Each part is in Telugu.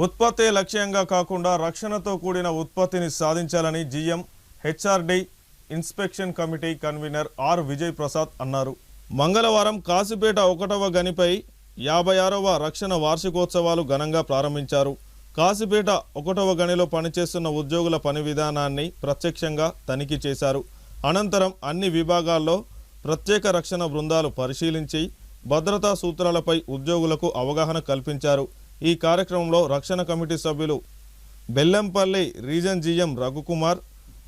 ఉత్పత్తి లక్ష్యంగా కాకుండా రక్షణతో కూడిన ఉత్పత్తిని సాధించాలని GM HRD inspection committee convener R Vijay Prasad అన్నారు. మంగళవారం కాసిపేట 1వ గనిపై 56వ రక్షణ వార్షికోత్సవాలు ఘనంగా ప్రారంభించారు. కాసిపేట 1వ గనిలో పనిచేస్తున్న ఉద్యోగుల పని విధానాన్ని ప్రత్యక్షంగా తనిఖీ చేశారు. అనంతరం అన్ని విభాగాల్లో ప్రత్యేక రక్షణ బృందాలు పరిశీలించి భద్రతా సూత్రాలపై ఉద్యోగులకు అవగాహన కల్పించారు. ఈ కార్యక్రమంలో రక్షణ కమిటీ సభ్యులు Bellampalli region GM Raghukumar,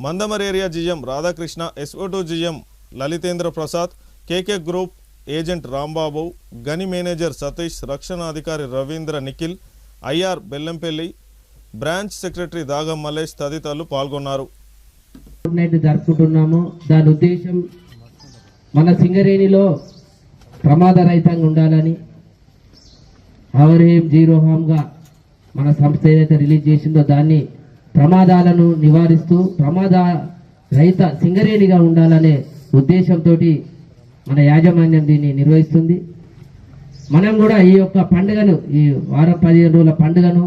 Mandamarri area GM Radhakrishna, ఎస్ఓ2 GM Lalitendra Prasad, KK group agent Rambabu, గని మేనేజర్ సతీష్, రక్షణ అధికారి Ravindra Nikhil, IR Bellampalli, branch secretary Dagam Mallesh తదితరులు పాల్గొన్నారు. జరుపుకుంటున్నాము. దాని ఉద్దేశం మన సింగరేణిలో ప్రమాద రహితంగా ఉండాలని, అవర్ ఎయిమ్ జీరో హామ్గా మన సంస్థ ఏదైతే రిలీజ్ చేసిందో దాన్ని ప్రమాదాలను నివారిస్తూ ప్రమాద రహిత సింగరేణిగా ఉండాలనే ఉద్దేశంతో మన యాజమాన్యం దీన్ని నిర్వహిస్తుంది. మనం కూడా ఈ యొక్క పండుగను, ఈ వారం 15 రోజుల పండుగను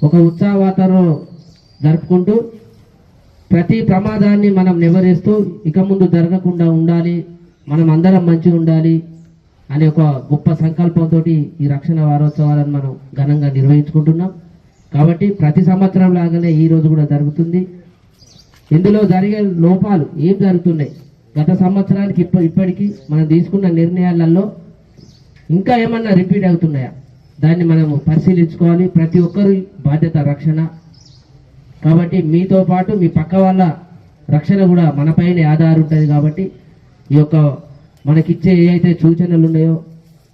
ఒక ఉత్సాహ వాతావరణంలో జరుపుకుంటూ ప్రతి ప్రమాదాన్ని మనం నివారిస్తూ ఇక ముందు జరగకుండా ఉండాలి, మనం అందరం మంచిగా ఉండాలి అనే ఒక గొప్ప సంకల్పంతో ఈ రక్షణ వారోత్సవాలను మనం ఘనంగా నిర్వహించుకుంటున్నాం. కాబట్టి ప్రతి సంవత్సరం లాగానే ఈ రోజు కూడా జరుగుతుంది. ఇందులో జరిగే లోపాలు ఏం జరుగుతున్నాయి, గత సంవత్సరానికి ఇప్పటికీ మనం తీసుకున్న నిర్ణయాలలో ఇంకా ఏమన్నా రిపీట్ అవుతున్నాయా, దాన్ని మనము పరిశీలించుకోవాలి. ప్రతి ఒక్కరి బాధ్యత రక్షణ. కాబట్టి మీతో పాటు మీ పక్క వాళ్ళ రక్షణ కూడా మనపైన ఆధారం ఉంటుంది. కాబట్టి ఈ యొక్క మనకిచ్చే ఏ అయితే సూచనలు ఉన్నాయో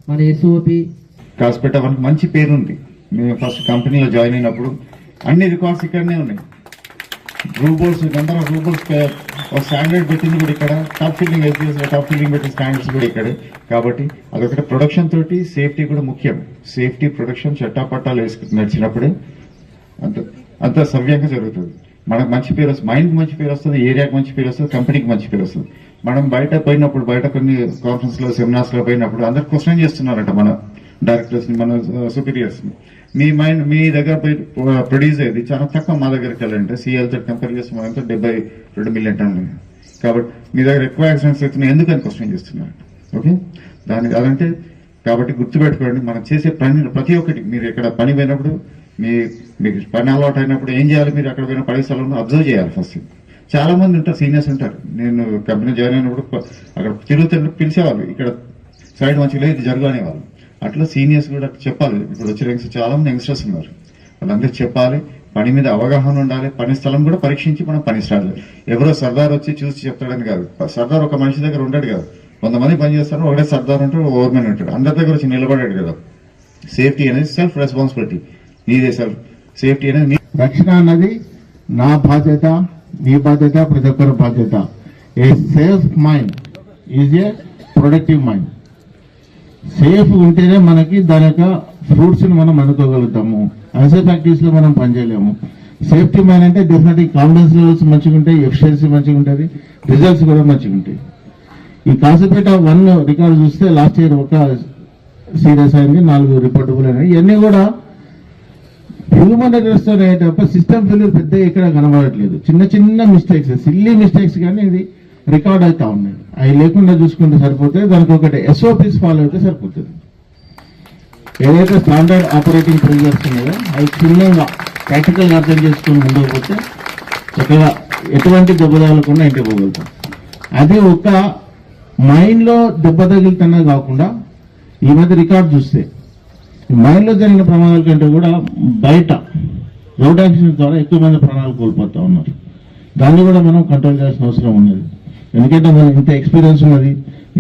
మన ఎస్ఓపి కాసిపేట మనకు మంచి పేరుంది. మేము ఫస్ట్ కంపెనీలో జాయిన్ అయినప్పుడు అన్ని రికార్డ్స్ ఇక్కడనే ఉన్నాయి. రూబోల్స్, నెంబర్ ఆఫ్ రూబోల్స్ స్టాండర్డ్ పెట్టింది కూడా ఇక్కడ, టాప్ ఫిల్లింగ్ టాప్ ఫిల్లింగ్ పెట్టిన స్టాండర్డ్స్ కూడా ఇక్కడే. కాబట్టి అదొకటి ప్రొడక్షన్ తోటి సేఫ్టీ కూడా ముఖ్యం. సేఫ్టీ ప్రొడక్షన్ చట్టాపట్టాలు వేసుకుని నడిచినప్పుడే అంత సవ్యంగా జరుగుతుంది. మనకు మంచి పేరు వస్తుంది, మైండ్కి మంచి పేరు వస్తుంది, ఏరియాకి మంచి పేరు వస్తుంది, కంపెనీకి మంచి పేరు వస్తుంది. మనం బయట పోయినప్పుడు, బయట కొన్ని కాన్ఫరెన్స్ లో సెమినార్స్ లో పోయినప్పుడు అందరు క్వశ్చన్ చేస్తున్నారట మన డైరెక్టర్స్ ని, మన సుపీరియర్స్ ని. మీ దగ్గర ప్రొడ్యూస్ అయ్యేది చాలా తక్కువ, మా దగ్గరికి వెళ్ళాలంటే సిఎల్ తో కంపేర్ చేస్తే మనతో 72 మిలియన్ టన్నులు. కాబట్టి మీ దగ్గర ఎక్కువ యాక్సిడెంట్స్ అవుతున్నాయి, ఎందుకని క్వశ్చన్ చేస్తున్నారు. ఓకే, దానికి అదంటే కాబట్టి గుర్తుపెట్టుకోండి, మనం చేసే పని ప్రతి ఒక్కటి, మీరు ఇక్కడ పని పోయినప్పుడు మీకు పని అలవాటు అయినప్పుడు ఏం చేయాలి, మీరు అక్కడ పోయిన పని స్థలంలో అబ్జర్వ్ చేయాలి. ఫస్ట్ చాలా మంది ఉంటారు, సీనియర్స్ ఉంటారు. నేను కంపెనీ జాయిన్ అయినప్పుడు అక్కడ తిరుగుతున్నప్పుడు పిలిచేవాళ్ళు, ఇక్కడ సైడ్ మంచిగా లేదు జరుగు అనేవాళ్ళు. అట్లా సీనియర్స్ కూడా చెప్పాలి. ఇప్పుడు వచ్చే చాలా మంది యంగ్స్టర్స్ ఉన్నారు, వాళ్ళందరూ చెప్పాలి. పని మీద అవగాహన ఉండాలి. పని స్థలం కూడా పరీక్షించి మనం పని స్టార్ట్ చేయాలి. ఎవరో సర్దార్ వచ్చి చూసి చెప్తాడని కాదు. సర్దార్ ఒక మనిషి దగ్గర ఉంటాడు కాదు, కొంతమంది పని చేస్తారు, ఒకటే సర్దార్ ఉంటాడు, ఓవర్మెన్ ఉంటాడు, అందరి దగ్గర వచ్చి నిలబడాడు కదా. సేఫ్టీ అనేది సెల్ఫ్ రెస్పాన్సిబిలిటీ, నీదే సెల్ఫ్ సేఫ్టీ అనేది. రక్షణ అన్నది నా బాధ్యత, మీ బాధ్యత, ప్రతి ఒక్కరి బాధ్యత. ఏ safe mind is a productive mind. Safe ఉంటేనే మనకి దాని యొక్క ఫ్రూట్స్ ని మనం అందుకోగలుగుతాము. అన్సేఫ్ యాక్టివిటీస్ లో మనం పనిచేయలేము. సేఫ్టీ మైండ్ అంటే డెఫినెట్లీ కాన్ఫిడెన్స్ లెవెల్స్ మంచిగా ఉంటాయి, ఎఫిషియన్సీ మంచిగా ఉంటుంది, రిజల్ట్స్ కూడా మంచిగా ఉంటాయి. ఈ కాసిపేట 1 రికార్డు చూస్తే లాస్ట్ ఇయర్ ఒక సీరియస్ అయింది, 4 రిపోర్టబుల్ అయినాయి. ఇవన్నీ కూడా హ్యూమన్ ఎర్రర్స్ తప్ప సిస్టమ్ ఫెయిల్యూర్ పెద్ద ఇక్కడ కనబడట్లేదు. చిన్న చిన్న మిస్టేక్స్, సిల్లీ మిస్టేక్స్ కానీ ఇది రికార్డ్ అవుతా ఉన్నాయి. అవి లేకుండా చూసుకుంటే సరిపోతుంది. దానికి ఒకటి ఎస్ఓపీస్ ఫాలో అయితే సరిపోతుంది. ఏదైతే స్టాండర్డ్ ఆపరేటింగ్ ప్రొసీజర్స్ ఉన్నాయో అవి చిన్నగా ప్రాక్టికల్గా అర్థం చేసుకుని ముందుకు పోతే చక్కగా ఎటువంటి దెబ్బ తగలకుండా ఇంటికి పోగలుగుతాం. అది ఒక మైండ్లో దెబ్బ తగిలితేనే కాకుండా ఈ మధ్య రికార్డ్ చూస్తే మైండ్లో జరిగిన ప్రమాదాల కంటే కూడా బయట రోడ్ యాక్సిడెంట్ ద్వారా ఎక్కువ మంది ప్రాణాలు కోల్పోతా ఉన్నారు. దాన్ని కూడా మనం కంట్రోల్ చేయాల్సిన అవసరం ఉన్నది. ఎందుకంటే మనం ఇంత ఎక్స్పీరియన్స్ ఉన్నది,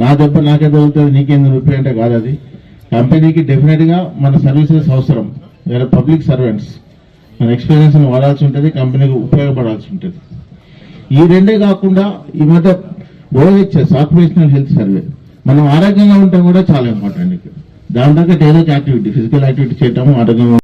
నా దెబ్బ నాకే తగులుతుంది, నీకేం నొప్పి అంటే కాదు. అది కంపెనీకి డెఫినెట్గా మన సర్వీసెస్ అవసరం. వేరే పబ్లిక్ సర్వెంట్స్ మన ఎక్స్పీరియన్స్ వాడాల్సి ఉంటుంది, కంపెనీకి ఉపయోగపడాల్సి ఉంటుంది. ఈ రెండే కాకుండా ఈ మధ్య ఓహెచ్ఎస్ ఆక్యుపేషనల్ హెల్త్ సర్వే, మనం ఆరోగ్యంగా ఉండటం కూడా చాలా ఇంపార్టెంట్. దాని తగ్గట్టు ఏదో ఒక యాక్టివిటీ, ఫిజికల్ యాక్టివిటీ చేయటము ఆరోగ్యంగా